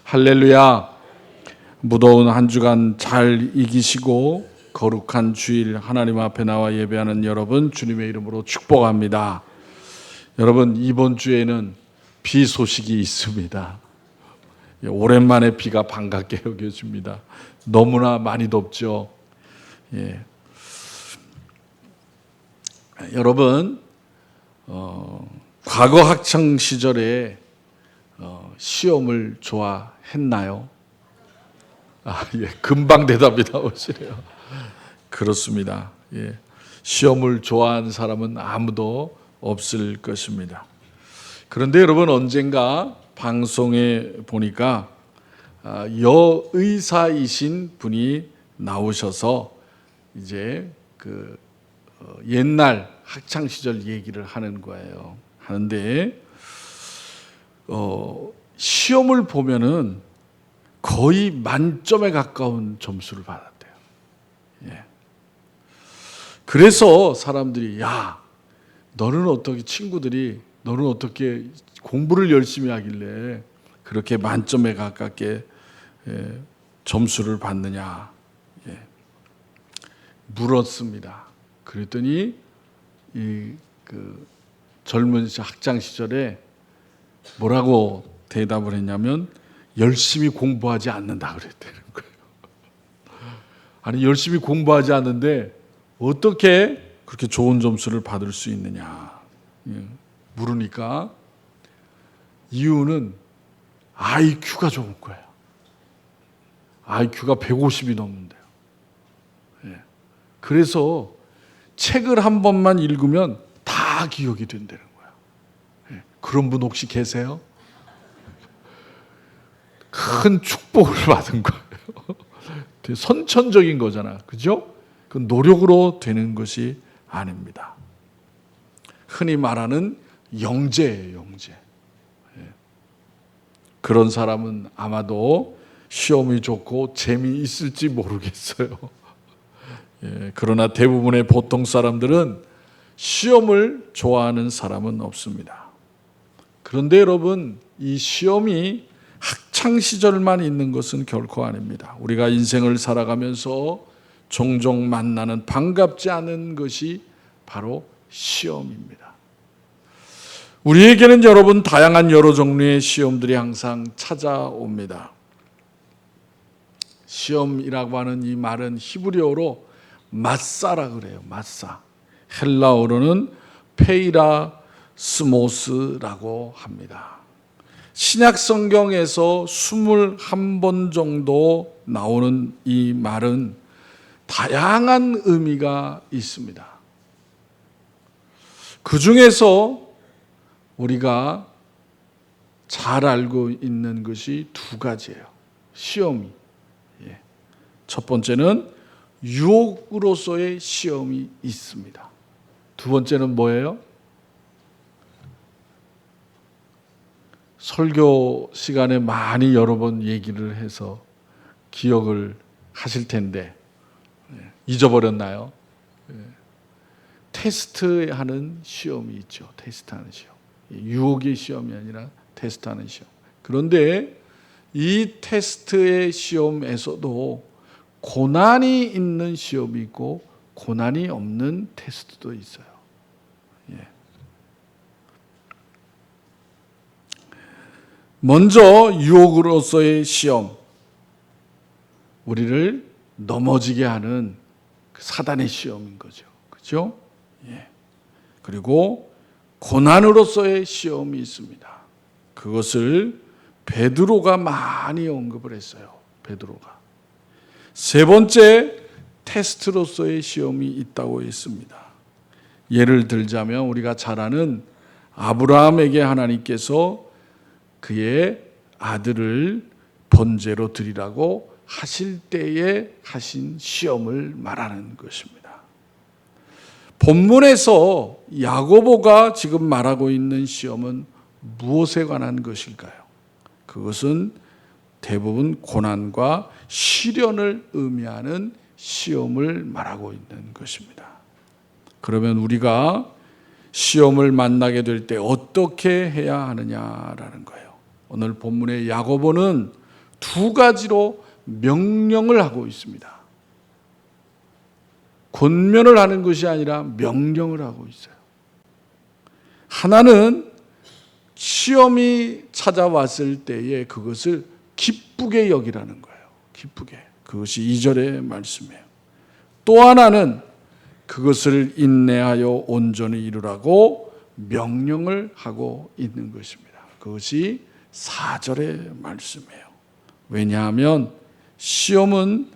할렐루야. 무더운 한 주간 잘 이기시고 거룩한 주일 하나님 앞에 나와 예배하는 여러분 주님의 이름으로 축복합니다. 여러분, 이번 주에는 비 소식이 있습니다. 오랜만에 비가 반갑게 여겨집니다. 너무나 많이 덥죠. 예. 여러분, 과거 학창 시절에 시험을 좋아했나요? 예, 금방 대답이 나오시네요. 그렇습니다. 예, 시험을 좋아하는 사람은 아무도 없을 것입니다. 그런데 여러분, 언젠가 방송에 보니까 여의사이신 분이 나오셔서 이제 옛날 학창 시절 얘기를 하는 거예요. 하는데 시험을 보면은 거의 만점에 가까운 점수를 받았대요. 예. 그래서 사람들이 친구들이 너는 어떻게 공부를 열심히 하길래 그렇게 만점에 가깝게 점수를 받느냐 물었습니다. 그랬더니 젊은 학창 시절에 뭐라고 대답을 했냐면 열심히 공부하지 않는다 그랬다는 거예요. 아니, 열심히 공부하지 않는데 어떻게 그렇게 좋은 점수를 받을 수 있느냐 물으니까 이유는 IQ가 좋은 거예요. IQ가 150이 넘는데요. 그래서 책을 한 번만 읽으면 다 기억이 된다는 거예요. 그런 분 혹시 계세요? 큰 축복을 받은 거예요. 되게 선천적인 거잖아. 그죠? 그 노력으로 되는 것이 아닙니다. 흔히 말하는 영재예요, 영재. 그런 사람은 아마도 시험이 좋고 재미있을지 모르겠어요. 그러나 대부분의 보통 사람들은 시험을 좋아하는 사람은 없습니다. 그런데 여러분, 이 시험이 학창 시절만 있는 것은 결코 아닙니다. 우리가 인생을 살아가면서 종종 만나는 반갑지 않은 것이 바로 시험입니다. 우리에게는 여러분, 다양한 여러 종류의 시험들이 항상 찾아옵니다. 시험이라고 하는 이 말은 히브리어로 마사라 그래요. 마사. 헬라어로는 페이라스모스라고 합니다. 신약 성경에서 21번 정도 나오는 이 말은 다양한 의미가 있습니다. 그 중에서 우리가 잘 알고 있는 것이 두 가지예요. 시험이. 첫 번째는 유혹으로서의 시험이 있습니다. 두 번째는 뭐예요? 설교 시간에 많이 여러 번 얘기를 해서 기억을 하실 텐데 잊어버렸나요? 테스트하는 시험이 있죠. 테스트하는 시험. 유혹의 시험이 아니라 테스트하는 시험. 그런데 이 테스트의 시험에서도 고난이 있는 시험이 있고 고난이 없는 테스트도 있어요. 먼저 유혹으로서의 시험, 우리를 넘어지게 하는 사단의 시험인 거죠. 그렇죠? 그리고 고난으로서의 시험이 있습니다. 그것을 베드로가 많이 언급을 했어요. 베드로가. 세 번째, 테스트로서의 시험이 있다고 했습니다. 예를 들자면 우리가 잘 아는 아브라함에게 하나님께서 그의 아들을 번제로 드리라고 하실 때에 하신 시험을 말하는 것입니다. 본문에서 야고보가 지금 말하고 있는 시험은 무엇에 관한 것일까요? 그것은 대부분 고난과 시련을 의미하는 시험을 말하고 있는 것입니다. 그러면 우리가 시험을 만나게 될 때 어떻게 해야 하느냐라는 거예요. 오늘 본문의 야고보는 두 가지로 명령을 하고 있습니다. 권면을 하는 것이 아니라 명령을 하고 있어요. 하나는 시험이 찾아왔을 때에 그것을 기쁘게 여기라는 거예요. 기쁘게. 그것이 2절의 말씀이에요. 또 하나는 그것을 인내하여 온전히 이루라고 명령을 하고 있는 것입니다. 그것이 4절의 말씀이에요. 왜냐하면 시험은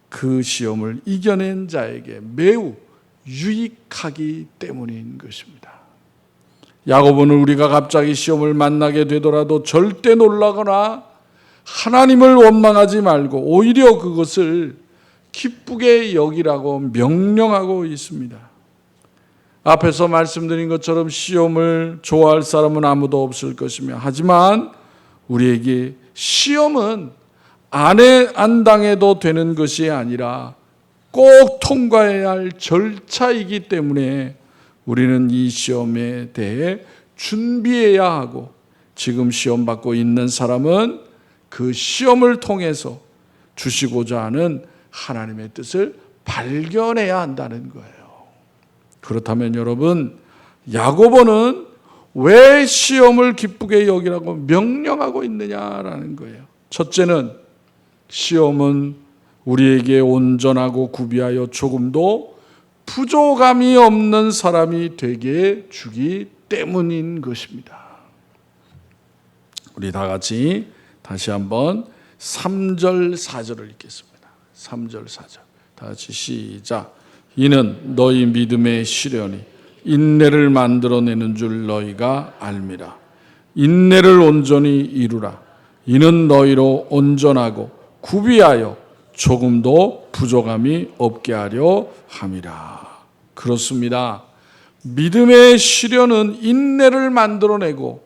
그 시험을 이겨낸 자에게 매우 유익하기 때문인 것입니다. 야고보는 우리가 갑자기 시험을 만나게 되더라도 절대 놀라거나 하나님을 원망하지 말고 오히려 그것을 기쁘게 여기라고 명령하고 있습니다. 앞에서 말씀드린 것처럼 시험을 좋아할 사람은 아무도 없을 것이며, 하지만 우리에게 시험은 안 당해도 되는 것이 아니라 꼭 통과해야 할 절차이기 때문에 우리는 이 시험에 대해 준비해야 하고, 지금 시험 받고 있는 사람은 그 시험을 통해서 주시고자 하는 하나님의 뜻을 발견해야 한다는 거예요. 그렇다면 여러분, 야고보는 왜 시험을 기쁘게 여기라고 명령하고 있느냐라는 거예요. 첫째는 시험은 우리에게 온전하고 구비하여 조금도 부족함이 없는 사람이 되게 주기 때문인 것입니다. 우리 다 같이 다시 한번 3절 4절을 읽겠습니다. 3절 4절 다 같이 시작. 이는 너희 믿음의 시련이 인내를 만들어내는 줄 너희가 알미라. 인내를 온전히 이루라. 이는 너희로 온전하고 구비하여 조금도 부족함이 없게 하려 함이라. 그렇습니다. 믿음의 시련은 인내를 만들어내고,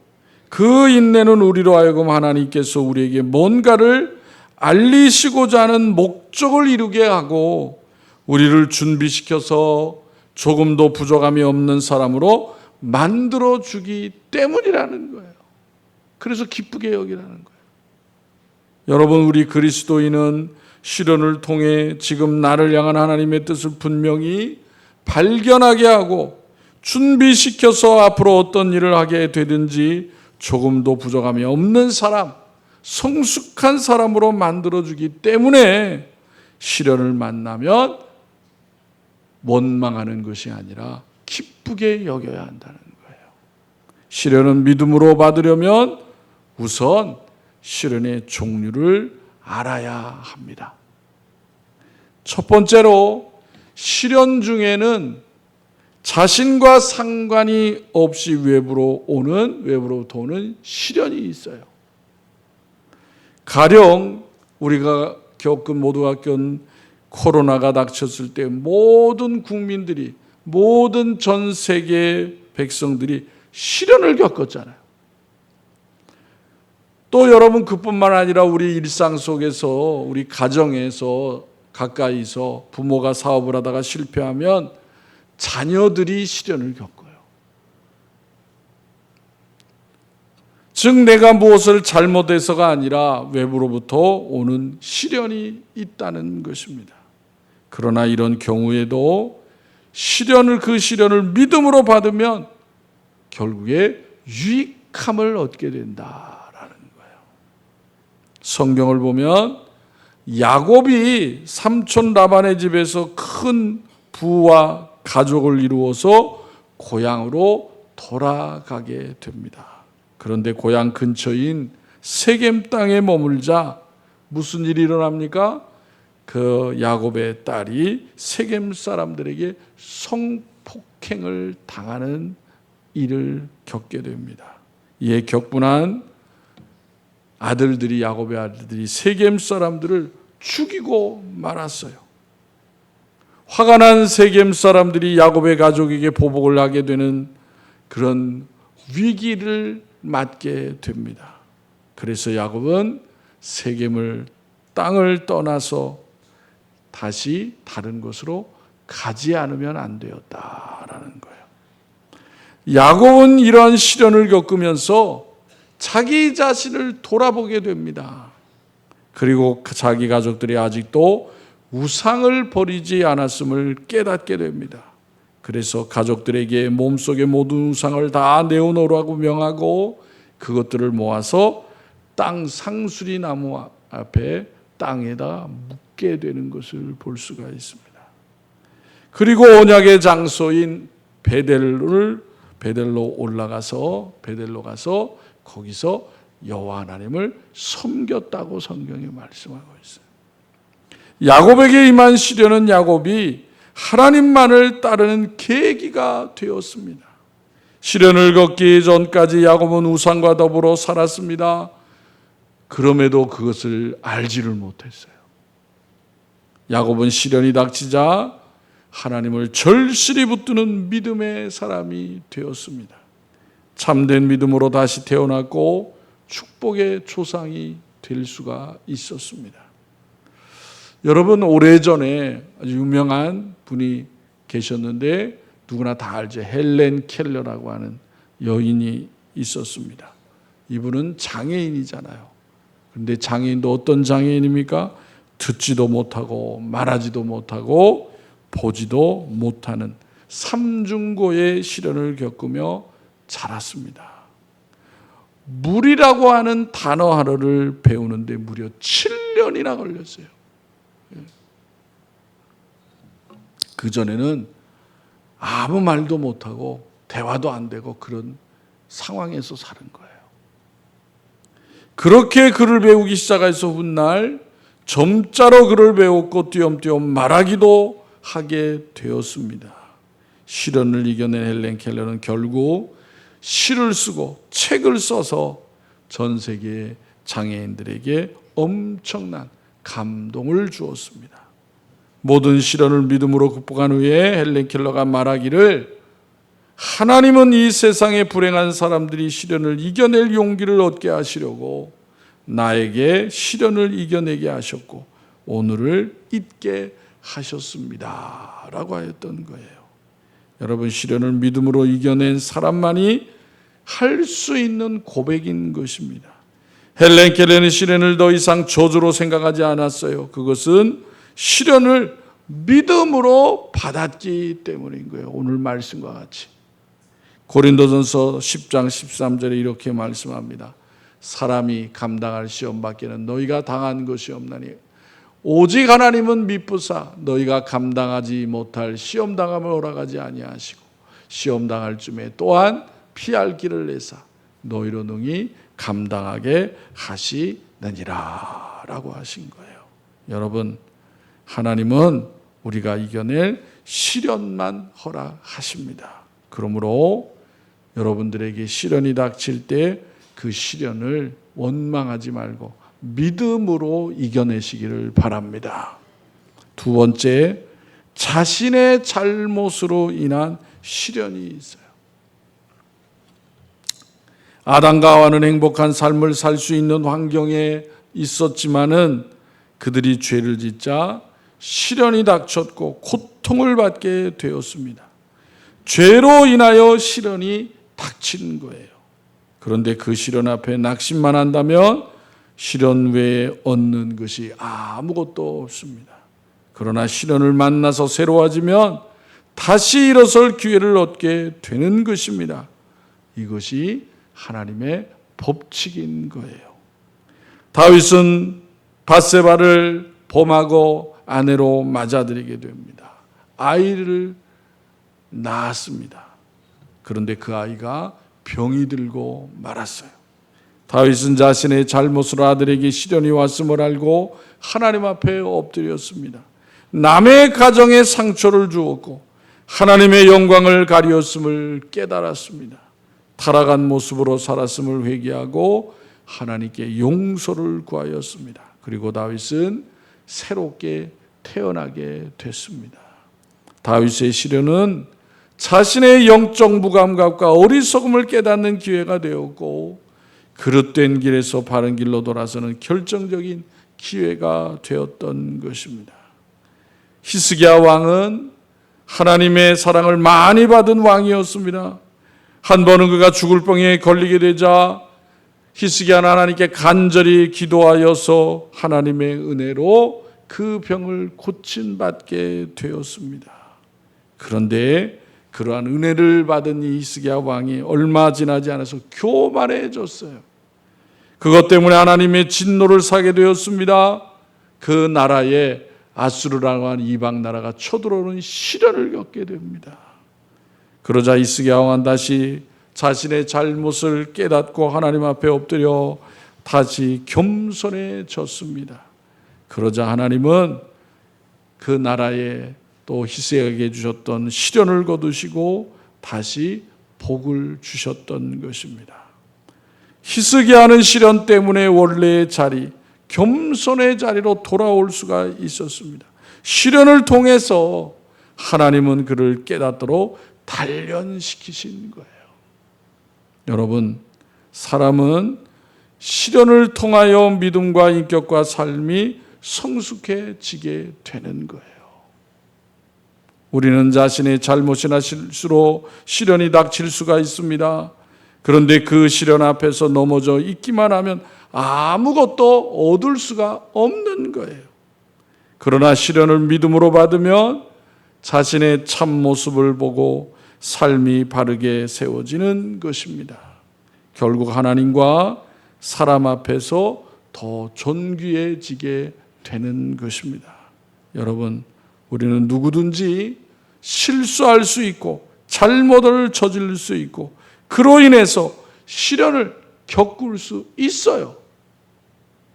그 인내는 우리로 하여금 하나님께서 우리에게 뭔가를 알리시고자 하는 목적을 이루게 하고 우리를 준비시켜서 조금도 부족함이 없는 사람으로 만들어주기 때문이라는 거예요. 그래서 기쁘게 여기라는 거예요. 여러분, 우리 그리스도인은 시련을 통해 지금 나를 향한 하나님의 뜻을 분명히 발견하게 하고 준비시켜서 앞으로 어떤 일을 하게 되든지 조금도 부족함이 없는 사람, 성숙한 사람으로 만들어주기 때문에 시련을 만나면 원망하는 것이 아니라 기쁘게 여겨야 한다는 거예요. 시련은 믿음으로 받으려면 우선 시련의 종류를 알아야 합니다. 첫 번째로, 시련 중에는 자신과 상관이 없이 외부로부터 오는 시련이 있어요. 가령 우리가 모두가 겪은 코로나가 닥쳤을 때 모든 국민들이, 모든 전 세계 백성들이 시련을 겪었잖아요. 또 여러분, 그뿐만 아니라 우리 일상 속에서, 우리 가정에서 가까이서 부모가 사업을 하다가 실패하면 자녀들이 시련을 겪어요. 즉 내가 무엇을 잘못해서가 아니라 외부로부터 오는 시련이 있다는 것입니다. 그러나 이런 경우에도 그 시련을 믿음으로 받으면 결국에 유익함을 얻게 된다라는 거예요. 성경을 보면 야곱이 삼촌 라반의 집에서 큰 부와 가족을 이루어서 고향으로 돌아가게 됩니다. 그런데 고향 근처인 세겜 땅에 머물자 무슨 일이 일어납니까? 그 야곱의 딸이 세겜 사람들에게 성폭행을 당하는 일을 겪게 됩니다. 이에 격분한 야곱의 아들들이 세겜 사람들을 죽이고 말았어요. 화가 난 세겜 사람들이 야곱의 가족에게 보복을 하게 되는 그런 위기를 맞게 됩니다. 그래서 야곱은 세겜을 땅을 떠나서 다시 다른 곳으로 가지 않으면 안 되었다라는 거예요. 야곱은 이러한 시련을 겪으면서 자기 자신을 돌아보게 됩니다. 그리고 자기 가족들이 아직도 우상을 버리지 않았음을 깨닫게 됩니다. 그래서 가족들에게 몸속의 모든 우상을 다 내어놓으라고 명하고 그것들을 모아서 땅 상수리 나무 앞에 땅에다 묻게 되는 것을 볼 수가 있습니다. 그리고 언약의 장소인 베델로 올라가서 베델로 가서 거기서 여호와 하나님을 섬겼다고 성경이 말씀하고 있어요. 야곱에게 임한 시련은 야곱이 하나님만을 따르는 계기가 되었습니다. 시련을 겪기 전까지 야곱은 우상과 더불어 살았습니다. 그럼에도 그것을 알지를 못했어요. 야곱은 시련이 닥치자 하나님을 절실히 붙드는 믿음의 사람이 되었습니다. 참된 믿음으로 다시 태어났고 축복의 조상이 될 수가 있었습니다. 여러분, 오래전에 아주 유명한 분이 계셨는데 누구나 다 알죠. 헬렌 켈러라고 하는 여인이 있었습니다. 이분은 장애인이잖아요. 그런데 장애인도 어떤 장애인입니까? 듣지도 못하고 말하지도 못하고 보지도 못하는 삼중고의 시련을 겪으며 자랐습니다. 물이라고 하는 단어 하나를 배우는데 무려 7년이나 걸렸어요. 그전에는 아무 말도 못하고 대화도 안 되고 그런 상황에서 사는 거예요. 그렇게 글을 배우기 시작해서 훗날 점자로 글을 배웠고 띄엄띄엄 말하기도 하게 되었습니다. 시련을 이겨낸 헬렌 켈러는 결국 시를 쓰고 책을 써서 전 세계 장애인들에게 엄청난 감동을 주었습니다. 모든 시련을 믿음으로 극복한 후에 헬렌 켈러가 말하기를 하나님은 이 세상에 불행한 사람들이 시련을 이겨낼 용기를 얻게 하시려고 나에게 시련을 이겨내게 하셨고 오늘을 잊게 하셨습니다 라고 하였던 거예요. 여러분, 시련을 믿음으로 이겨낸 사람만이 할 수 있는 고백인 것입니다. 헬렌 켈러는 시련을 더 이상 저주로 생각하지 않았어요. 그것은 시련을 믿음으로 받았기 때문인 거예요. 오늘 말씀과 같이 고린도전서 10장 13절에 이렇게 말씀합니다. 사람이 감당할 시험 밖에는 너희가 당한 것이 없나니 오직 하나님은 미쁘사 너희가 감당하지 못할 시험 당함을 허락하지 아니하시고 시험 당할 쯤에 또한 피할 길을 내사 너희로 능히 감당하게 하시느니라 라고 하신 거예요. 여러분, 하나님은 우리가 이겨낼 시련만 허락하십니다. 그러므로 여러분들에게 시련이 닥칠 때 그 시련을 원망하지 말고 믿음으로 이겨내시기를 바랍니다. 두 번째, 자신의 잘못으로 인한 시련이 있어요. 아담과 하와는 행복한 삶을 살 수 있는 환경에 있었지만은 그들이 죄를 짓자 시련이 닥쳤고 고통을 받게 되었습니다. 죄로 인하여 시련이 닥친 거예요. 그런데 그 시련 앞에 낙심만 한다면 시련 외에 얻는 것이 아무것도 없습니다. 그러나 시련을 만나서 새로워지면 다시 일어설 기회를 얻게 되는 것입니다. 이것이 하나님의 법칙인 거예요. 다윗은 밧세바를 범하고 아내로 맞아들이게 됩니다. 아이를 낳았습니다. 그런데 그 아이가 병이 들고 말았어요. 다윗은 자신의 잘못으로 아들에게 시련이 왔음을 알고 하나님 앞에 엎드렸습니다. 남의 가정에 상처를 주었고 하나님의 영광을 가리었음을 깨달았습니다. 타락한 모습으로 살았음을 회개하고 하나님께 용서를 구하였습니다. 그리고 다윗은 새롭게 태어나게 됐습니다. 다윗의 시련은 자신의 영적 무감각과 어리석음을 깨닫는 기회가 되었고 그릇된 길에서 바른 길로 돌아서는 결정적인 기회가 되었던 것입니다. 히스기야 왕은 하나님의 사랑을 많이 받은 왕이었습니다. 한 번은 그가 죽을 병에 걸리게 되자 히스기야는 하나님께 간절히 기도하여서 하나님의 은혜로 그 병을 고침받게 되었습니다. 그런데 그러한 은혜를 받은 이 히스기야 왕이 얼마 지나지 않아서 교만해졌어요. 그것 때문에 하나님의 진노를 사게 되었습니다. 그 나라에 아수르라고 하는 이방 나라가 쳐들어오는 시련을 겪게 됩니다. 그러자 히스기야 왕은 다시 자신의 잘못을 깨닫고 하나님 앞에 엎드려 다시 겸손해졌습니다. 그러자 하나님은 그 나라에 또 히스기야에게 주셨던 시련을 거두시고 다시 복을 주셨던 것입니다. 히스기야는 시련 때문에 원래의 자리, 겸손의 자리로 돌아올 수가 있었습니다. 시련을 통해서 하나님은 그를 깨닫도록 단련시키신 거예요. 여러분, 사람은 시련을 통하여 믿음과 인격과 삶이 성숙해지게 되는 거예요. 우리는 자신의 잘못이나 실수로 시련이 닥칠 수가 있습니다. 그런데 그 시련 앞에서 넘어져 있기만 하면 아무것도 얻을 수가 없는 거예요. 그러나 시련을 믿음으로 받으면 자신의 참모습을 보고 삶이 바르게 세워지는 것입니다. 결국 하나님과 사람 앞에서 더 존귀해지게 되는 것입니다. 여러분, 우리는 누구든지 실수할 수 있고 잘못을 저지를 수 있고 그로 인해서 시련을 겪을 수 있어요.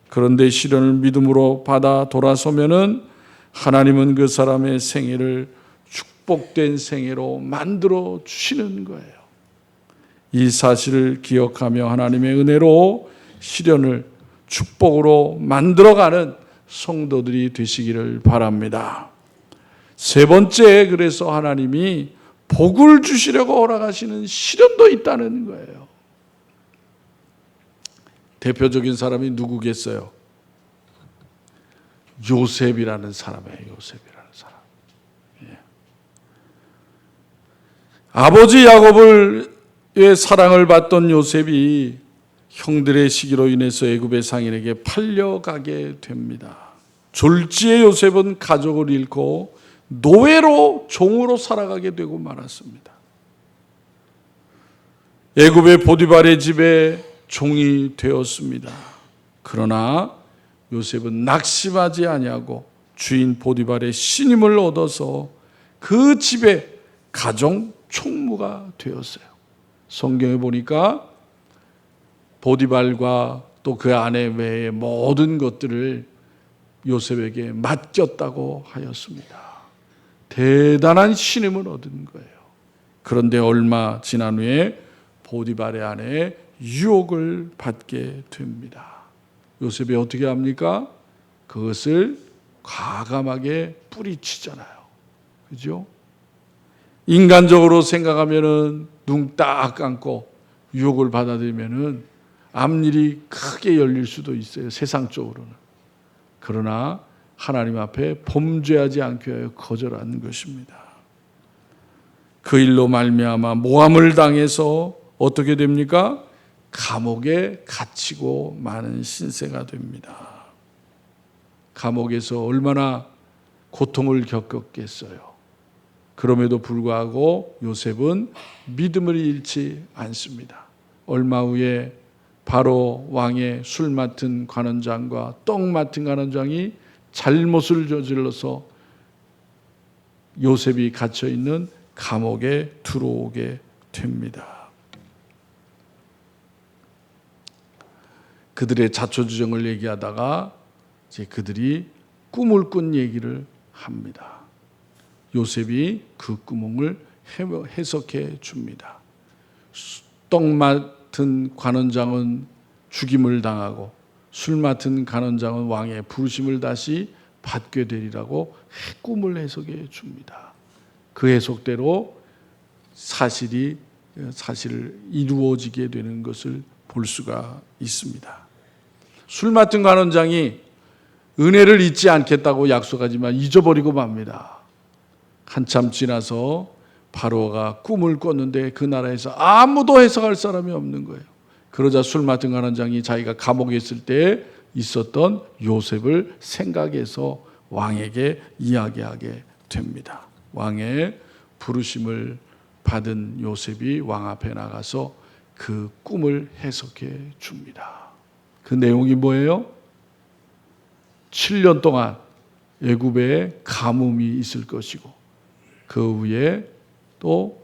그런데 시련을 믿음으로 받아 돌아서면은 하나님은 그 사람의 생애를 축복된 생애로 만들어 주시는 거예요. 이 사실을 기억하며 하나님의 은혜로 시련을 축복으로 만들어가는 성도들이 되시기를 바랍니다. 세 번째, 그래서 하나님이 복을 주시려고 허락하시는 시련도 있다는 거예요. 대표적인 사람이 누구겠어요? 요셉이라는 사람이에요. 요셉이라는 사람. 예. 아버지 야곱의 사랑을 받던 요셉이 형들의 시기로 인해서 애굽의 상인에게 팔려가게 됩니다. 졸지에 요셉은 가족을 잃고 노예로 종으로 살아가게 되고 말았습니다. 애굽의 보디발의 집에 종이 되었습니다. 그러나 요셉은 낙심하지 아니하고 주인 보디발의 신임을 얻어서 그 집의 가정 총무가 되었어요. 성경에 보니까 보디발과 또 그 아내 외의 모든 것들을 요셉에게 맡겼다고 하였습니다. 대단한 신임을 얻은 거예요. 그런데 얼마 지난 후에 보디발의 아내의 유혹을 받게 됩니다. 요셉이 어떻게 합니까? 그것을 과감하게 뿌리치잖아요. 그죠? 인간적으로 생각하면은 눈 딱 감고 유혹을 받아들이면은 앞일이 크게 열릴 수도 있어요. 세상적으로는. 그러나 하나님 앞에 범죄하지 않기 위하여 거절한 것입니다. 그 일로 말미암아 모함을 당해서 어떻게 됩니까? 감옥에 갇히고 많은 신세가 됩니다. 감옥에서 얼마나 고통을 겪었겠어요. 그럼에도 불구하고 요셉은 믿음을 잃지 않습니다. 얼마 후에 바로 왕의 술 맡은 관원장과 떡 맡은 관원장이 잘못을 저질러서 요셉이 갇혀있는 감옥에 들어오게 됩니다. 그들의 자초지종을 얘기하다가 이제 그들이 꿈을 꾼 얘기를 합니다. 요셉이 그 꿈을 해석해 줍니다. 떡 맡은 관원장은 죽임을 당하고 술 맡은 관원장은 왕의 부르심을 다시 받게 되리라고 꿈을 해석해 줍니다. 그 해석대로 사실 이루어지게 되는 것을 볼 수가 있습니다. 술 맡은 관원장이 은혜를 잊지 않겠다고 약속하지만 잊어버리고 맙니다. 한참 지나서 바로가 꿈을 꿨는데 그 나라에서 아무도 해석할 사람이 없는 거예요. 그러자 술 맡은 관원장이 자기가 감옥에 있을 때 있었던 요셉을 생각해서 왕에게 이야기하게 됩니다. 왕의 부르심을 받은 요셉이 왕 앞에 나가서 그 꿈을 해석해 줍니다. 그 내용이 뭐예요? 7년 동안 애굽에 가뭄이 있을 것이고 그 위에 또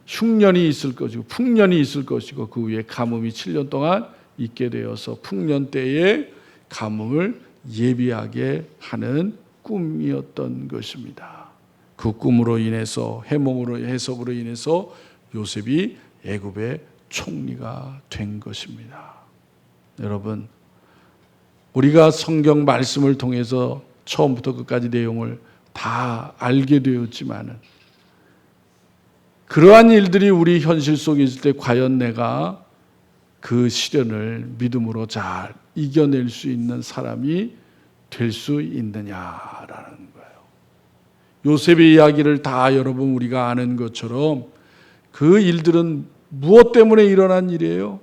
흉년이 있을 것이고 풍년이 있을 것이고 그 위에 가뭄이 7년 동안 있게 되어서 풍년 때에 가뭄을 예비하게 하는 꿈이었던 것입니다. 그 꿈으로 인해서 해석으로 인해서 요셉이 애굽의 총리가 된 것입니다. 여러분, 우리가 성경 말씀을 통해서 처음부터 끝까지 내용을 다 알게 되었지만은 그러한 일들이 우리 현실 속에 있을 때 과연 내가 그 시련을 믿음으로 잘 이겨낼 수 있는 사람이 될 수 있느냐라는 거예요. 요셉의 이야기를 다 여러분 우리가 아는 것처럼 그 일들은 무엇 때문에 일어난 일이에요?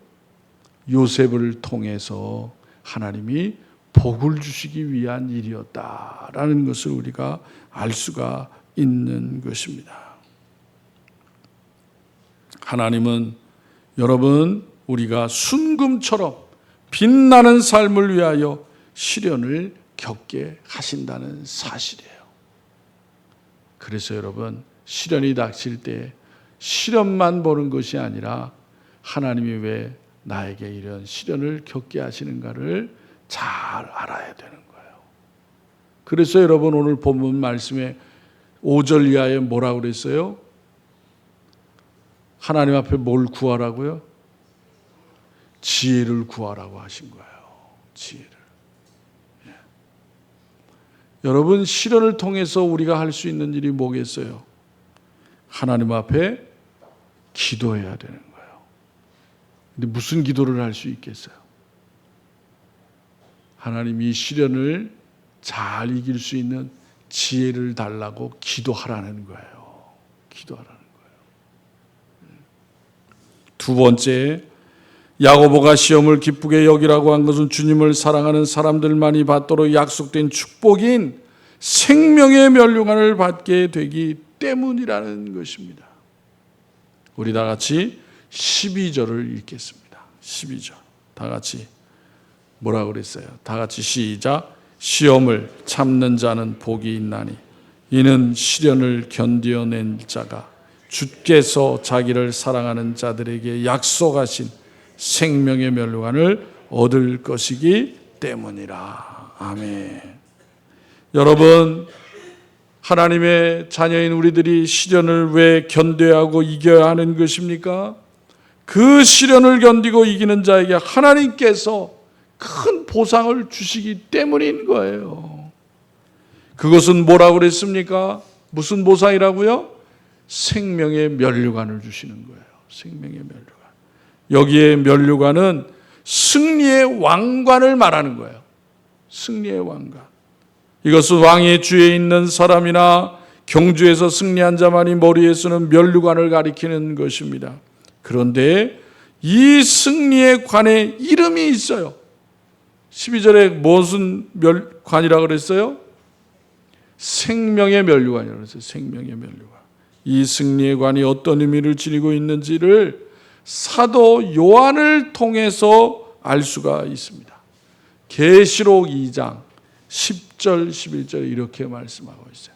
요셉을 통해서 하나님이 복을 주시기 위한 일이었다라는 것을 우리가 알 수가 있는 것입니다. 하나님은 여러분 우리가 순금처럼 빛나는 삶을 위하여 시련을 겪게 하신다는 사실이에요. 그래서 여러분 시련이 닥칠 때 시련만 보는 것이 아니라 하나님이 왜 나에게 이런 시련을 겪게 하시는가를 잘 알아야 되는 거예요. 그래서 여러분 오늘 본문 말씀에 5절 이하에 뭐라고 그랬어요? 하나님 앞에 뭘 구하라고요? 지혜를 구하라고 하신 거예요. 지혜를. 예. 여러분 시련을 통해서 우리가 할 수 있는 일이 뭐겠어요? 하나님 앞에 기도해야 되는 거예요. 근데 무슨 기도를 할 수 있겠어요? 하나님이 시련을 잘 이길 수 있는 지혜를 달라고 기도하라는 거예요. 기도하라는 거예요. 두 번째, 야고보가 시험을 기쁘게 여기라고 한 것은 주님을 사랑하는 사람들만이 받도록 약속된 축복인 생명의 면류관을 받게 되기 때문이라는 것입니다. 우리 다 같이 12절을 읽겠습니다. 12절. 다 같이 뭐라고 그랬어요? 다 같이 시작. 시험을 참는 자는 복이 있나니 이는 시련을 견디어낸 자가 주께서 자기를 사랑하는 자들에게 약속하신 생명의 면류관을 얻을 것이기 때문이라. 아멘. 여러분, 하나님의 자녀인 우리들이 시련을 왜 견뎌야 하고 이겨야 하는 것입니까? 그 시련을 견디고 이기는 자에게 하나님께서 큰 보상을 주시기 때문인 거예요. 그것은 뭐라고 그랬습니까? 무슨 보상이라고요? 생명의 면류관을 주시는 거예요. 생명의 면류관. 여기에 면류관은 승리의 왕관을 말하는 거예요. 승리의 왕관. 이것은 왕의 주에 있는 사람이나 경주에서 승리한 자만이 머리에 쓰는 면류관을 가리키는 것입니다. 그런데 이 승리의 관에 이름이 있어요. 12절에 무슨 관이라고 그랬어요? 생명의 면류관이라고 그랬어요. 생명의 면류관. 이 승리의 관이 어떤 의미를 지니고 있는지를 사도 요한을 통해서 알 수가 있습니다. 계시록 2장 10절 11절 이렇게 말씀하고 있어요.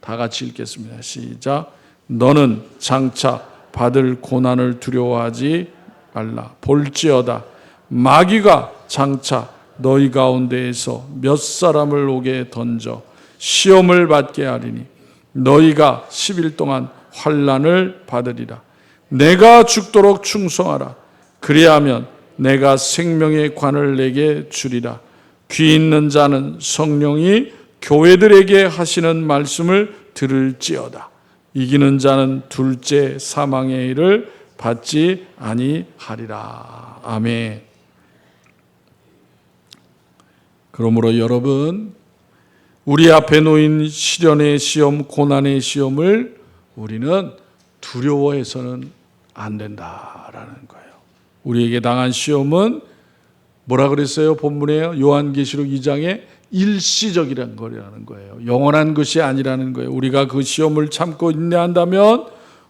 다 같이 읽겠습니다. 시작. 너는 장차 받을 고난을 두려워하지 말라. 볼지어다 마귀가 장차 너희 가운데에서 몇 사람을 오게 던져 시험을 받게 하리니 너희가 10일 동안 환난을 받으리라. 내가 죽도록 충성하라. 그리하면 내가 생명의 관을 내게 주리라. 귀 있는 자는 성령이 교회들에게 하시는 말씀을 들을지어다. 이기는 자는 둘째 사망의 일을 받지 아니하리라. 아멘. 그러므로 여러분, 우리 앞에 놓인 시련의 시험, 고난의 시험을 우리는 두려워해서는 안 된다라는 거예요. 우리에게 당한 시험은 뭐라 그랬어요? 본문에요. 요한계시록 2장에 일시적이라는 거라는 거예요. 영원한 것이 아니라는 거예요. 우리가 그 시험을 참고 인내한다면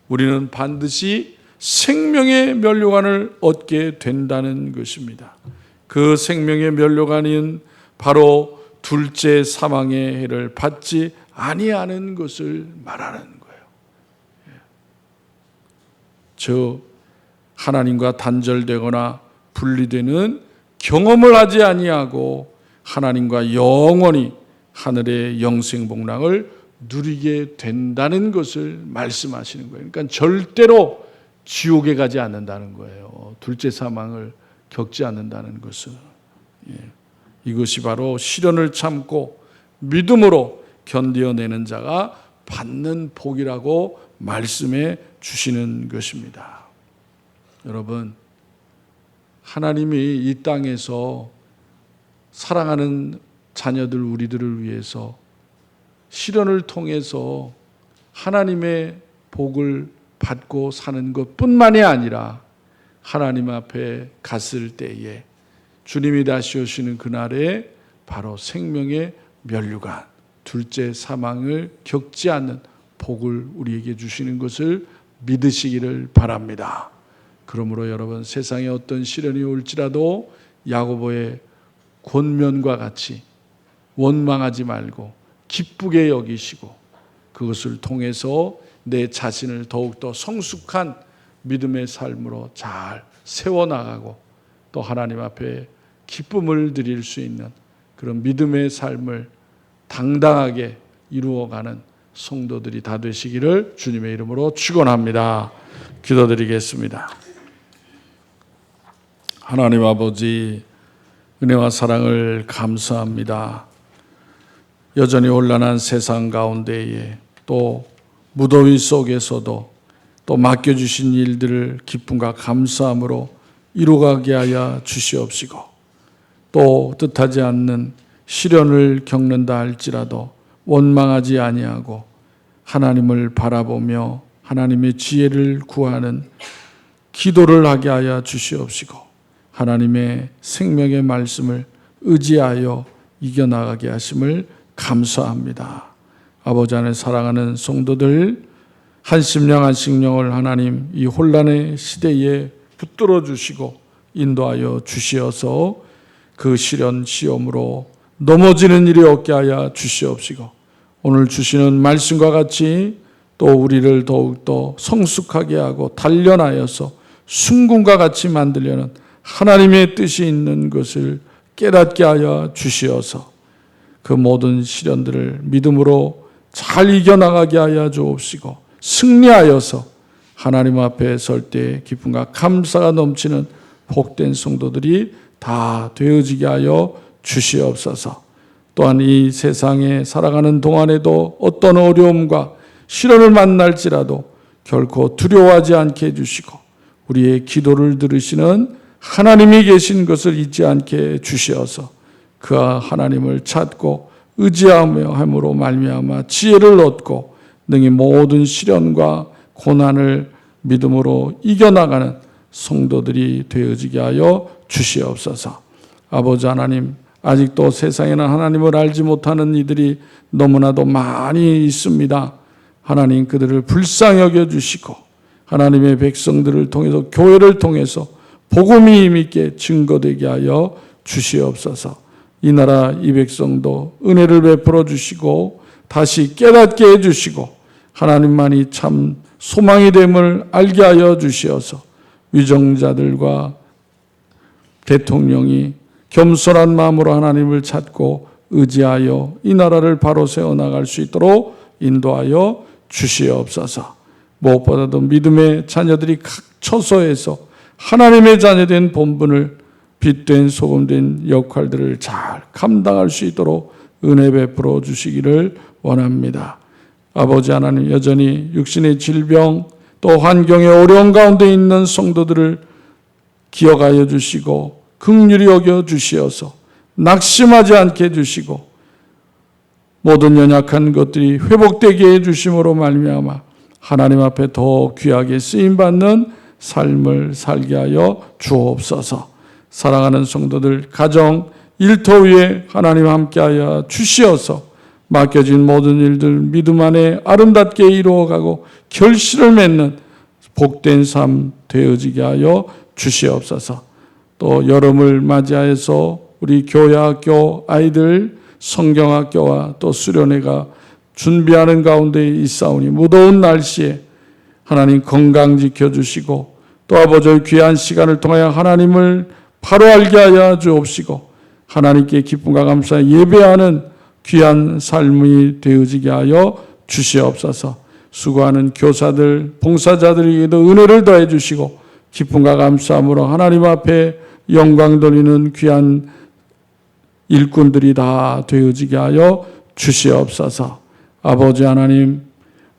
우리는 반드시 생명의 면류관을 얻게 된다는 것입니다. 그 생명의 면류관은 바로 둘째 사망의 해를 받지 아니하는 것을 말하는 거예요. 저 하나님과 단절되거나 분리되는 경험을 하지 아니하고 하나님과 영원히 하늘의 영생복락을 누리게 된다는 것을 말씀하시는 거예요. 그러니까 절대로 지옥에 가지 않는다는 거예요. 둘째 사망을 겪지 않는다는 것은. 이것이 바로 시련을 참고 믿음으로 견뎌내는 자가 받는 복이라고 말씀해 주시는 것입니다. 여러분, 하나님이 이 땅에서 사랑하는 자녀들 우리들을 위해서 시련을 통해서 하나님의 복을 받고 사는 것뿐만이 아니라 하나님 앞에 갔을 때에 주님이 다시 오시는 그날에 바로 생명의 면류관, 둘째 사망을 겪지 않는 복을 우리에게 주시는 것을 믿으시기를 바랍니다. 그러므로 여러분, 세상에 어떤 시련이 올지라도 야고보의 권면과 같이 원망하지 말고 기쁘게 여기시고 그것을 통해서 내 자신을 더욱더 성숙한 믿음의 삶으로 잘 세워나가고 또 하나님 앞에 기쁨을 드릴 수 있는 그런 믿음의 삶을 당당하게 이루어가는 성도들이 다 되시기를 주님의 이름으로 축원합니다. 기도드리겠습니다. 하나님 아버지, 은혜와 사랑을 감사합니다. 여전히 혼란한 세상 가운데에 또 무더위 속에서도 또 맡겨주신 일들을 기쁨과 감사함으로 이루어가게 하여 주시옵시고 또 뜻하지 않는 시련을 겪는다 할지라도 원망하지 아니하고 하나님을 바라보며 하나님의 지혜를 구하는 기도를 하게 하여 주시옵시고 하나님의 생명의 말씀을 의지하여 이겨나가게 하심을 감사합니다. 아버지 안에 사랑하는 성도들 한 심령 한 심령을 하나님 이 혼란의 시대에 붙들어 주시고 인도하여 주시어서 그 시련 시험으로 넘어지는 일이 없게 하여 주시옵시고 오늘 주시는 말씀과 같이 또 우리를 더욱더 성숙하게 하고 단련하여서 순금과 같이 만들려는 하나님의 뜻이 있는 것을 깨닫게 하여 주시어서 그 모든 시련들을 믿음으로 잘 이겨나가게 하여 주옵시고 승리하여서 하나님 앞에 설 때 기쁨과 감사가 넘치는 복된 성도들이 다 되어지게 하여 주시옵소서. 또한 이 세상에 살아가는 동안에도 어떤 어려움과 시련을 만날지라도 결코 두려워하지 않게 해주시고 우리의 기도를 들으시는 하나님이 계신 것을 잊지 않게 주시어서 그 하나님을 찾고 의지하며 함으로 말미암아 지혜를 얻고 능히 모든 시련과 고난을 믿음으로 이겨나가는 성도들이 되어지게 하여 주시옵소서. 아버지 하나님, 아직도 세상에는 하나님을 알지 못하는 이들이 너무나도 많이 있습니다. 하나님 그들을 불쌍히 여겨주시고 하나님의 백성들을 통해서 교회를 통해서 복음이 힘있게 증거되게 하여 주시옵소서. 이 나라 이 백성도 은혜를 베풀어 주시고 다시 깨닫게 해주시고 하나님만이 참 소망이 됨을 알게 하여 주시어서 위정자들과 대통령이 겸손한 마음으로 하나님을 찾고 의지하여 이 나라를 바로 세워나갈 수 있도록 인도하여 주시옵소서. 무엇보다도 믿음의 자녀들이 각 처소에서 하나님의 자녀된 본분을 빛된 소금된 역할들을 잘 감당할 수 있도록 은혜 베풀어 주시기를 원합니다. 아버지 하나님, 여전히 육신의 질병 또 환경의 어려운 가운데 있는 성도들을 기억하여 주시고 긍휼히 여겨 주시어서 낙심하지 않게 해주시고 모든 연약한 것들이 회복되게 해주심으로 말미암아 하나님 앞에 더 귀하게 쓰임받는 삶을 살게 하여 주옵소서. 사랑하는 성도들 가정 일터 위에 하나님 함께하여 주시어서 맡겨진 모든 일들 믿음 안에 아름답게 이루어가고 결실을 맺는 복된 삶 되어지게 하여 주시옵소서. 또 여름을 맞이하여서 우리 교회학교 아이들 성경학교와 또 수련회가 준비하는 가운데 있사오니 무더운 날씨에 하나님 건강 지켜주시고 또 아버지의 귀한 시간을 통하여 하나님을 바로 알게 하여 주옵시고 하나님께 기쁨과 감사 예배하는 귀한 삶이 되어지게 하여 주시옵소서. 수고하는 교사들, 봉사자들에게도 은혜를 더해 주시고 기쁨과 감사함으로 하나님 앞에 영광 돌리는 귀한 일꾼들이 다 되어지게 하여 주시옵소서. 아버지 하나님,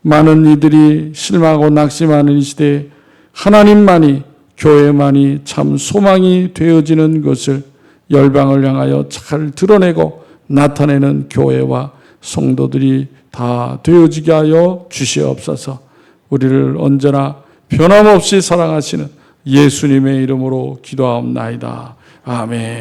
많은 이들이 실망하고 낙심하는 이 시대에 하나님만이, 교회만이 참 소망이 되어지는 것을 열방을 향하여 잘 드러내고 나타내는 교회와 성도들이 다 되어지게 하여 주시옵소서. 우리를 언제나 변함없이 사랑하시는 예수님의 이름으로 기도하옵나이다. 아멘.